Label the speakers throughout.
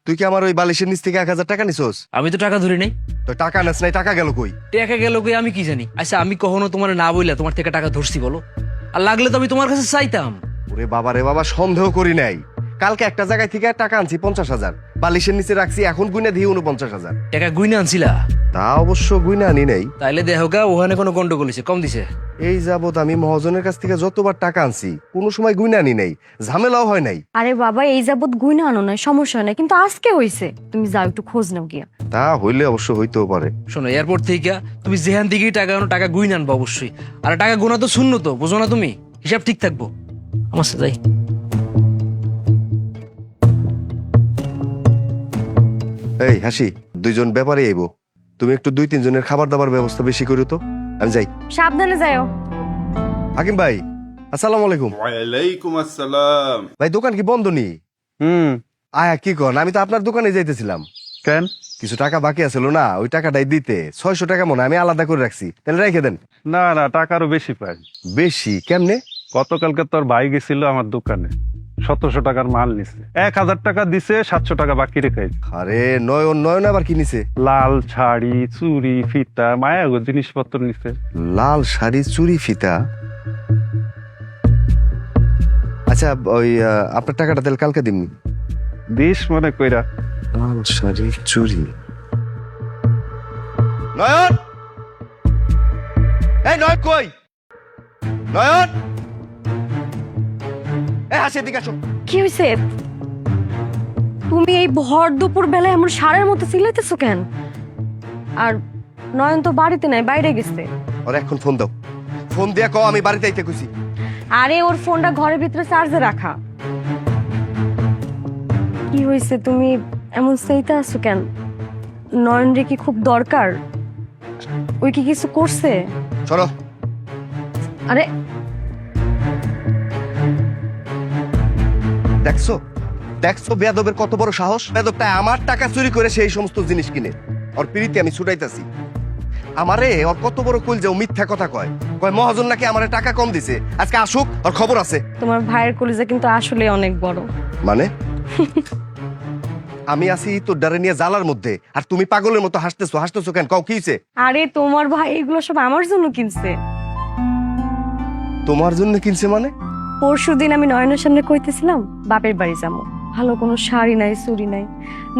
Speaker 1: তুই কি আমার ওই বালিশের নিচ থেকে 1,000 টাকা নিছস?
Speaker 2: আমি তো টাকা ধরি নাই।
Speaker 1: তো টাকা নেস নাই, টাকা গেল কই?
Speaker 2: টাকা গেল কই আমি কি জানি? আচ্ছা আমি কখনো তোমার না বইলা তোমার থেকে টাকা ধরছি বলো? আর লাগলে তো আমি তোমার কাছে চাইতাম।
Speaker 1: ওরে বাবা রে বাবা, সন্দেহ করি নাই। কালকে একটা জায়গায় থেকে টাকা আনছি 50,000, বালিশের নিচে রাখছি, এখন গুইনা দিই 49,000।
Speaker 2: টাকা গুইনা আনছিলা?
Speaker 1: তা অবশ্য গুইনা আনি নাই।
Speaker 2: তাইলে দেহগা ওখানে কোনো গন্ডগোল হইছে, কম দিছে।
Speaker 1: এই যাবত আমি মহাজনের কাছ থেকে যতবার টাকা আনছি কোনো সময় গুইনা আনি নাই, ঝামেলাও হয় নাই।
Speaker 3: আরে বাবা, এই যাবত গুইনা আনো নাই, সমস্যা নাই, কিন্তু আজকে হইছে। তুমি যাও একটু খোঁজ নাও গিয়া।
Speaker 1: তা হইলে অবশ্য হইতেও পারে।
Speaker 2: শোনো, এয়ারপোর্ট থেকে তুমি যেখান থেকেই টাকা আনো, টাকা গুইনা আনবো অবশ্যই। আর টাকা গোনা তো শূন্য, তো বুঝো না তুমি? হিসাব ঠিক থাকবো। আমার সাথে যাই।
Speaker 1: এই হাসি, দুইজন ব্যাপারে আইবো, তুমি একটু 2-3 জনের খাবার দাবার ব্যবস্থা বেশি করো তো। আমি যাই।
Speaker 3: সাবধানে যাও।
Speaker 1: হাকিম ভাই, আসসালামু আলাইকুম।
Speaker 4: ওয়ালাইকুম আসসালাম।
Speaker 1: ভাই দোকান কি বন্ধ নি? আয়া কি কন, আমি তো আপনার দোকানে যাইতেছিলাম।
Speaker 4: কেন?
Speaker 1: কিছু টাকা বাকি আছিল না, ওই টাকাটাই দিতে 600 টাকা মনে হয় আমি আলাদা করে রাখছি, তাহলে রেখে দেন।
Speaker 4: না না, টাকা আরো বেশি পাই।
Speaker 1: বেশি কেমনে?
Speaker 4: গতকালকে তোর ভাই গেছিল আমার দোকানে, 1700 টাকার মাল নিছে, 1000 টাকা দিছে, 700 টাকা বাকি রেখে।
Speaker 1: আরে নয়ন, নয়ন আবার কি নিছে?
Speaker 4: লাল শাড়ি, চুড়ি, ফিতা, মায়াগো জিনিসপত্র নিছে।
Speaker 1: লাল শাড়ি, চুড়ি, ফিতা। আচ্ছা ওই আপনার টাকাটা তাহলে কালকে দিন।
Speaker 4: দিস মনে কইরা।
Speaker 1: লাল শাড়ি, চুড়ি। নয়ন, এই নয়ন কই? নয়ন, এই হাসি এদিকে আসো।
Speaker 3: কি হইছে? তুমি এই ভর দুপুর বেলায় এমন সারের মতো চিল্লাইতেছো কেন? আর নয়ন তো বাড়িতে নাই, বাইরে গেছে।
Speaker 1: ওর এখন ফোন দাও, ফোন দিয়া কও আমি বাড়িতে আইতে কইছি।
Speaker 3: আরে ওর ফোনটা ঘরের ভিতরে চার্জে রাখা। কি হয়েছে, তুমি এমন চাইতে আছো কেন? নয়ন রে কি খুব দরকার? ওই কি কিছু করছে?
Speaker 1: চলো।
Speaker 3: আরে
Speaker 1: দেখছো, দেখছো বেয়াদবের কত বড় সাহস। বেয়াদবটা আমার টাকা চুরি করে সেই সমস্ত জিনিস কিনে ওর পিড়িতে আমি ছুটাইতাছি। আমারে ওর কত বড় কইল যে ও মিথ্যা কথা কয়, কয় মহাজন নাকি আমারে টাকা কম দিছে, আজকে আসুক ওর খবর আছে।
Speaker 3: তোমার ভাইয়ের কলিজা কিন্তু আসলে অনেক বড়।
Speaker 1: মানে আমি আছি তোর ডারে নিয়ে জালার মধ্যে, আর তুমি পাগলের মতো হাসতেছো। হাসতেছো কেন? কাউ কিছে?
Speaker 3: আরে তোমার ভাই এগুলো সব আমার জন্য কিনছে।
Speaker 1: তোমার জন্য কিনছে মানে?
Speaker 3: পরশুদিন আমি নয়নের সামনে কইতেছিলাম বাপের বাড়ি যাবো, ভালো কোনো শাড়ি নাই, চুড়ি নাই।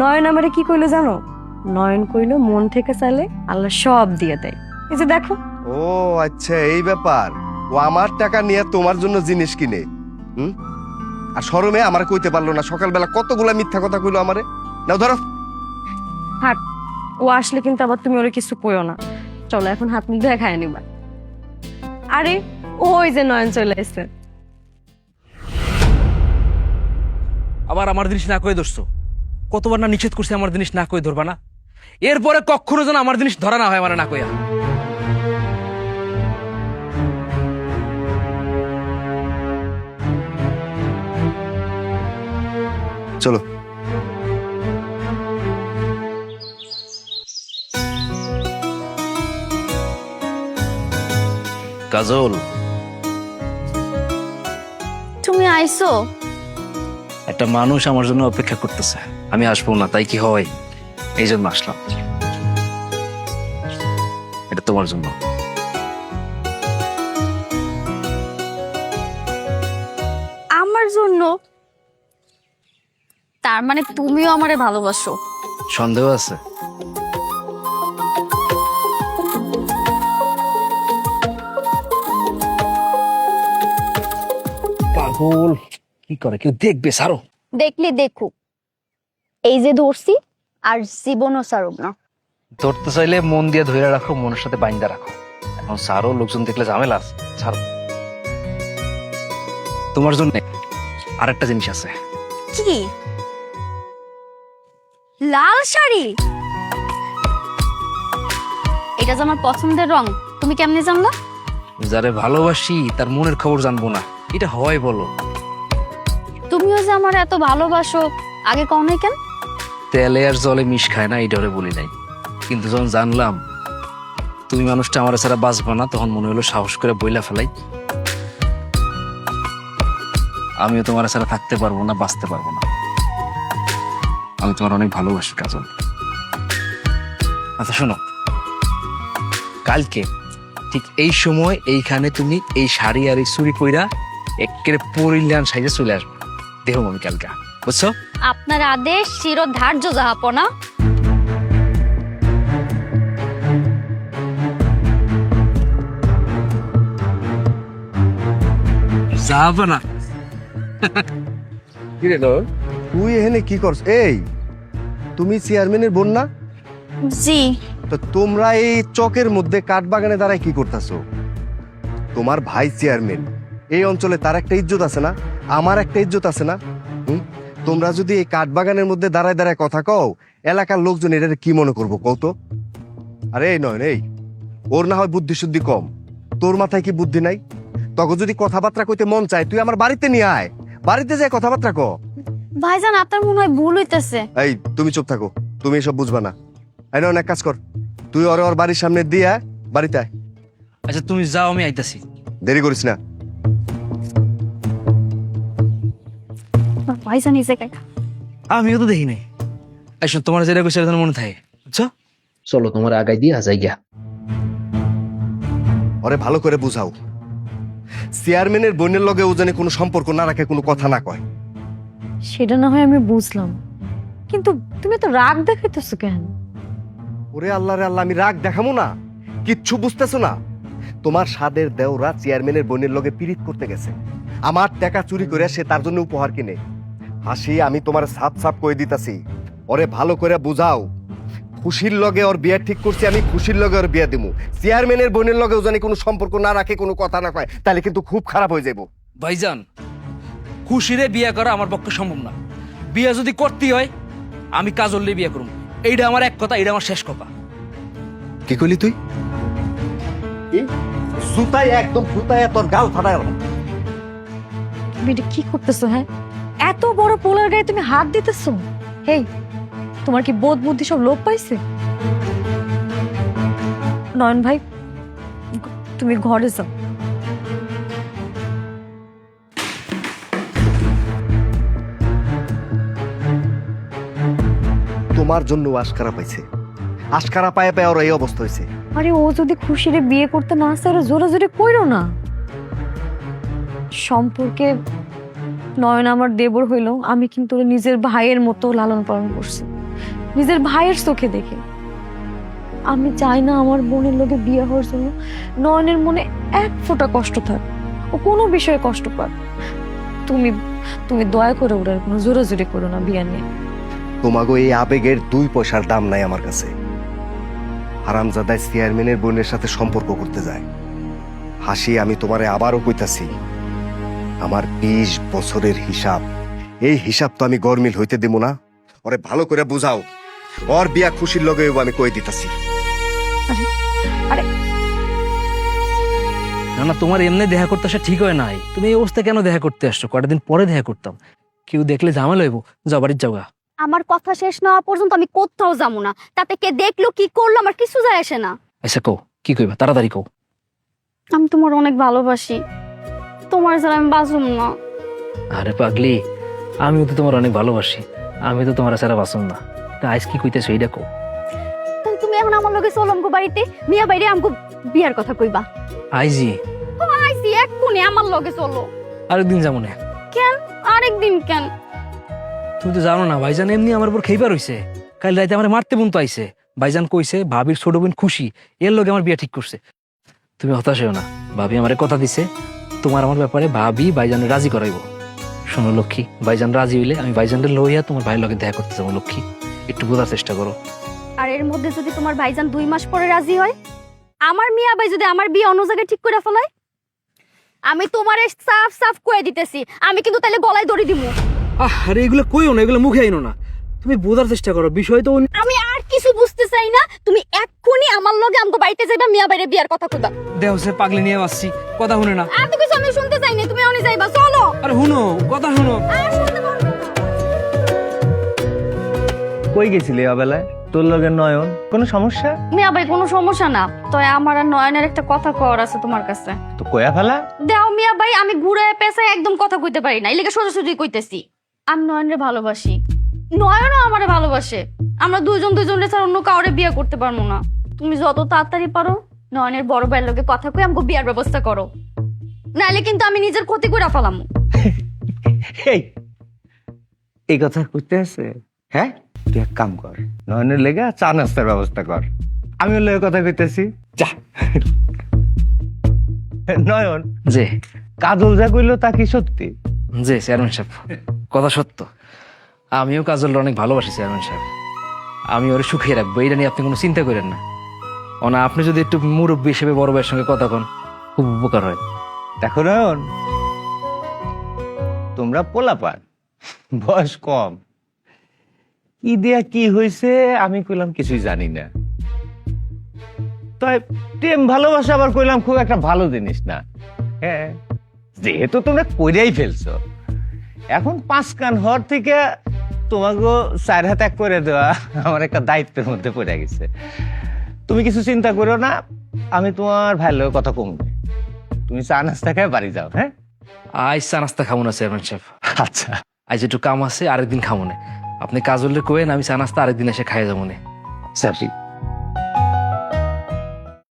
Speaker 3: নয়ন আমারে কি কইলো জানো? নয়ন কইলো মন থেকে চাইলে আল্লাহ সব দিয়ে দেয়। এই যে দেখো।
Speaker 1: ও আচ্ছা, এই ব্যাপার। ও আমার টাকা নিয়ে তোমার জন্য জিনিস কিনে, আর শরমে আমার কইতে পারলো না। সকালবেলা কতগুলা মিথ্যা কথা কইলো আমারে। নাও ধরো।
Speaker 3: হাট, ও আসলে কিন্তু আবার তুমি ওরে কিছু কইও না। চলো এখন হাত মুখ ধুয়ে খায় নিবা। আরে ওই যে নয়ন চলে এসেছে।
Speaker 2: আবার আমার জিনিস না কয়ে ধরছো? কতবার না নিষেধ করছে আমার জিনিস না কয়ে ধরবা না? এরপরে কখনো যেন আমার জিনিস ধরা না হয় আমার না কইয়া।
Speaker 1: চলো।
Speaker 2: কাজল,
Speaker 5: তুমি আইছো?
Speaker 2: একটা মানুষ আমার জন্য অপেক্ষা করতেছে, আমি আসবো না তাই কি হয়? এই জন্য আসলাম। এটা তোমার জন্য।
Speaker 5: আমার জন্য? তার মানে তুমিও আমারে ভালোবাসো?
Speaker 2: সন্দেহ আছে? পাগল, কি করে কেউ দেখবে? সারো।
Speaker 5: দেখলি দেখুক, এই যে ধরছি আর জীবনও সারুক না।
Speaker 2: ধরতে চাইলে মন দিয়ে ধরে রাখো, মনের সাথে বাইন্দা রাখো। এখন সারো, লোকজন দেখলে ঝামেলা আছে। ছাড়ো। তোমার জন্য আরেকটা জিনিস আছে।
Speaker 5: কি? লাল শাড়ি? এটা যে আমার পছন্দের রং, তুমি কেমনে জানলা?
Speaker 2: যারে ভালোবাসি তার মনের খবর জানবো না, এটা হয় বলো?
Speaker 5: তুমিও যে আমার এত ভালোবাসো, আগে কও নাই কেন?
Speaker 2: তেলে আর জলে মিশ খায় না, এইটা ওরে বলি নাই। কিন্তু যখন জানলাম তুমি মানুষটা আমার ছাড়া বাঁচবা না, তখন মনে হলো সাহস করে বইলা ফেলাই। আমিও তোমার ছাড়া থাকতে পারবো না, বাঁচতে পারবো না। আমি তোমার অনেক ভালোবাসি কাজল। আচ্ছা শোনো, কালকে ঠিক এই সময় এইখানে তুমি এই শাড়ি আর এই চুরি কইরা একেবারে পরিলান সাইজে চলে আসবে, দেখো আমি কালকে, বুঝছো?
Speaker 5: আপনার আদেশ চিরধার্য জাহাপনা।
Speaker 2: যাবে না কি রে তোর?
Speaker 1: তুই এখানে কি করছ? এই তুমি চেয়ারম্যানের বোন না?
Speaker 5: জি।
Speaker 1: তো তোমরা এই চকের মধ্যে কাঠ বাগানে দাঁড়ায় কি করতেছো? তোমার ভাই চেয়ারম্যান, এই অঞ্চলে তার একটা ইজ্জত আছে না, আমার একটা ইজ্জত আছে না? তোমরা যদি এই কাঠ বাগানের মধ্যে দাঁড়ায় দাঁড়ায় কথা কও, এলাকার লোকজন এটা কি মনে করবো কও তো? আরে এই নয়, এই ওর না হয় বুদ্ধি শুদ্ধি কম, তোর মাথায় কি বুদ্ধি নাই? তখন যদি কথাবার্তা কইতে মন চায় তুই আমার বাড়িতে নিয়ে আয়, বাড়িতে যায় কথাবার্তা ক।
Speaker 5: ভাইজান আপনার মনে হয় ভুল হইতেছে।
Speaker 1: এই তুমি চুপ থাকো, তুমি এসব বুঝবা না। এই না, অনেক কাজ কর, তুই ওর বাড়ির সামনে দিয়ে বাড়িতে আয়।
Speaker 2: আচ্ছা তুমি যাও, আমি আইতাছি।
Speaker 1: দেরি করিস না।
Speaker 5: ভাইজান এই জায়গায়
Speaker 2: আমিও তো দেখি নাই। আসুন, তোমার যেটা কইছে সেটা মনে থাকে, বুঝছো? চলো তোমার আগাই দিয়ে যাই গিয়া।
Speaker 1: ওরে ভালো করে বুঝাও, চেয়ারম্যানের বোনের লগে ও জানে কোনো সম্পর্ক না রাখে, কোনো কথা না কয়।
Speaker 3: সেটা না হয় আমি বুঝলাম, কিন্তু তুমি তো রাগ দেখাইতেছো কেন?
Speaker 1: ওরে আল্লাহ রে আল্লাহ, আমি রাগ দেখামো না? কিচ্ছু বুঝতেছো না? তোমার সাদের দেওরা চেয়ারম্যানের বোনের লগে পিরিত করতে গেছে, আমার টাকা চুরি করে সে তার জন্য উপহার কিনে। হাসি, আমি তোমার সাপ সাপ কয়ে দিতাছি, ওরে ভালো করে বুঝাও। খুশির লগে ওর বিয়ে ঠিক করছি, আমি খুশির লগে ওর বিয়ে দিমু। চেয়ারম্যানের বোনের লগে ও জানি কোনো সম্পর্ক না রাখে, কোনো কথা না কয়, তাহলে কিন্তু খুব খারাপ হয়ে যাবো।
Speaker 2: ভাইজান, খুশিরে বিয়ে করা আমার পক্ষে সম্ভব না। বিয়ে যদি করতে হয় আমি কাজললে বিয়ে করব, এইটা আমার এক কথা, এইটা আমার শেষ কথা।
Speaker 1: কি কইলি তুই? জুতায় একদম জুতায় তোর গাল ফাটায়।
Speaker 3: তুমি এটা কি করতেছো? হ্যাঁ, এত বড় পোলার গায়ে তুমি হাত দিতেছো? হেই, তোমার কি বোধ বুদ্ধি সব লোপ পাইছে? নয়ন ভাই, তুমি ঘরে যাও।
Speaker 1: তোমার জন্য আশকারা পাইছে, আশকারা পায়ে পায়ে ওর এই অবস্থা হয়েছে।
Speaker 3: আরে ও যদি খুশিরে বিয়ে করতে না আসে, আরো জোরে জোরে কইরো না। সম্পর্কে নয়ন আমার দেবর হইল, আমি কিন্তু ওরে নিজের ভাইয়ের মতো লালন পালন করছি, নিজের ভাইয়ের চোখে দেখে। আমি চাই না আমার বোনের লোকে বিয়ে হওয়ার জন্য নয়নের মনে এক ফোঁটা কষ্ট থাক, ও কোনো বিষয়ে কষ্ট পাক। তুমি তুমি দয়া করে ওরা কোনো জোরে জোরে করো না বিয়ে নিয়ে।
Speaker 1: তোমাগো এই আবেগের 2 পয়সার দাম নাই আমার কাছে। হারামজাদায় চেয়ারম্যানের বোনের সাথে সম্পর্ক করতে যায়। হাসি, আমি তোমারে আবারও কইতাছি, আমার 20 বছরের হিসাব, এই হিসাব তো আমি গরমিল হইতে দেব না। ওরে ভালো করে বুঝাও, ওর বিয়া খুশির লগে আমি কই দিতাছি।
Speaker 2: না না, তোমার এমনি দেখা করতে আসা ঠিক হয় নাই। তুমি এই অবস্থা কেন দেখা করতে আসছো? কয়টা দিন পরে দেখা করতাম, কেউ দেখলে ঝামেলা হইব। যাও বাড়ির যাও গা।
Speaker 5: আমার কথা শেষ না হওয়া পর্যন্ত আমি কোথাও যাবো না। তাতে কে দেখলো কি করলো আমার কিছু যায় আসে না।
Speaker 2: আচ্ছা কও, কি কইবা? তাড়াতাড়ি কও।
Speaker 5: আমি তোমার অনেক ভালোবাসি, তোমার ছাড়া আমি বাঁচুম না।
Speaker 2: আরে পাগলি, আমিও তো তোমার অনেক ভালোবাসি, আমি তো তোমার ছাড়া বাঁচুম না। তা আজ কি কইতেছো এইটা কও।
Speaker 5: তাহলে তুমি এখন আমার লগে চলো আমগো বাড়িতে, মিয়া বাইরে আমগো বিয়ার কথা কইবা।
Speaker 2: আইজি
Speaker 5: আইসি এক্ষুনি আমার লগে চলো।
Speaker 2: আরেকদিন যাবো না।
Speaker 5: কেন আরেকদিন কেন?
Speaker 2: তুমি তো জানো না ভাইজান এমনি আমার উপর খেইবার হইছে। কাল রাতে আমার মারতে বন্ধু আইছে। ভাইজান কইছে ভাবির ছোট বোন খুশি, এর লগে আমার বিয়ে ঠিক করছে। তুমি হতাশ হও না, ভাবি আমারে কথা দিছে তোমার আমার ব্যাপারে ভাবি ভাইজানের রাজি করাইবো। শোনো লক্ষ্মী, ভাইজান রাজি হইলে আমি ভাইজানকে লইয়া তোমার ভাইয়ের লগে দেখা করতে যাবো। লক্ষ্মী, একটু বোঝার চেষ্টা করো।
Speaker 5: আর এর মধ্যে যদি তোমার ভাইজান 2 মাস পরে রাজি হয়, আমার মিয়া ভাই যদি আমার বিয়ে অন্য জায়গায় ঠিক করে ফেলায়, আমি তোমারে সাফ সাফ কয়ে দিতেছি, আমি কিন্তু তাহলে গলায় দড়ি দিমু।
Speaker 2: আরে এগুলো কইও না, এগুলো মুখে আইনো না। তুমি বোঝার চেষ্টা করো, বিষয় তো
Speaker 5: আমি আর কিছু বুঝতে চাই না। তুমি এক্ষুনি আমার লগে আমগো বাড়িতে যাইবা, মিয়া বাইরে বিয়ার কথা কইবা।
Speaker 2: দেহ সে পাগলি নিয়ে আসছি, কথা শুনে না।
Speaker 5: আর তো কিছু আমি শুনতে চাই না, তুমি অনে যাইবা, চলো।
Speaker 2: আরে শুনো, কথা শুনো।
Speaker 5: আর শুনতে পারবো না।
Speaker 6: কই গেছিলি অবেলায়? তোর লগে নয়ন, কোনো সমস্যা?
Speaker 5: মিয়া ভাই কোনো সমস্যা না, তো আমার আর নয়নের একটা কথা কওয়ার আছে তোমার কাছে।
Speaker 6: তো কয়া ফেলা।
Speaker 5: দেও মিয়া ভাই, আমি ঘুরে পেছায় একদম কথা কইতে পারি না, এলাকা সোজাসুজি কইতেছি। আমি নয়নরে ভালোবাসি। নয়নও আমারে ভালোবাসে। আমরা দুজন দুজনের ছাড়া অন্য কাউরে বিয়ে করতে পারবো না। তুমি যত তাড়াতাড়ি পারো নয়নের বড় ভাইয়ের লোকে কথা কই আমাকে বিয়ার ব্যবস্থা করো, নাইলে কিন্তু আমি নিজের ক্ষতি করে ফেলাম।
Speaker 6: এই এই কথা করতে আছে? হ্যাঁ, তুই এক কাম কর, নয়নের লেগে চা নাস্তার ব্যবস্থা কর। আমি ওর লেগে কথা কইতেছি, যা। নয়ন,
Speaker 2: জি
Speaker 6: কাজল যা কইলো তা কি সত্যি?
Speaker 2: জি চেয়ারম্যান সাহেব, কথা সত্য। আমিও কাজলটা অনেক ভালোবাসি চেয়ারম্যান সাহেব। আমি ওরে সুখিয়ে রাখবো, এটা নিয়ে আপনি কোনো চিন্তা করেন না। না আপনি যদি একটু মুরব্বী হিসেবে বড় ভাইয়ের সঙ্গে কথা কন, খুব উপকার হয়।
Speaker 6: দেখো নয়ন, তোমরা পোলাপান, বয়স কম, কি দিয়া কি হয়েছে আমি কইলাম কিছুই জানি না। তাই প্রেম ভালোবাসা আবার কইলাম খুব একটা ভালো জিনিস না। হ্যাঁ, যেহেতু তোমরা কইরাই ফেলছো, এখন 5 কান হওয়ার থেকে তোমাকে 4 হাত এক করে দেওয়া আমার একটা দায়িত্বের মধ্যে পড়ে গেছে। তুমি কিছু চিন্তা করো না, আমি তোমার ভাইয়ের লগে কথা কমবে। তুমি চা নাস্তা খায় বাড়ি যাও। হ্যাঁ,
Speaker 2: আজ চা নাস্তা খাবো না চেয়ারম্যান সাহেব,
Speaker 6: আচ্ছা
Speaker 2: আজ একটু কাম আছে, আরেকদিন খাবো না। আপনি কাজলের কোয়েন, আমি চা নাস্তা আরেকদিন এসে খাই যাবো না।
Speaker 6: সরি।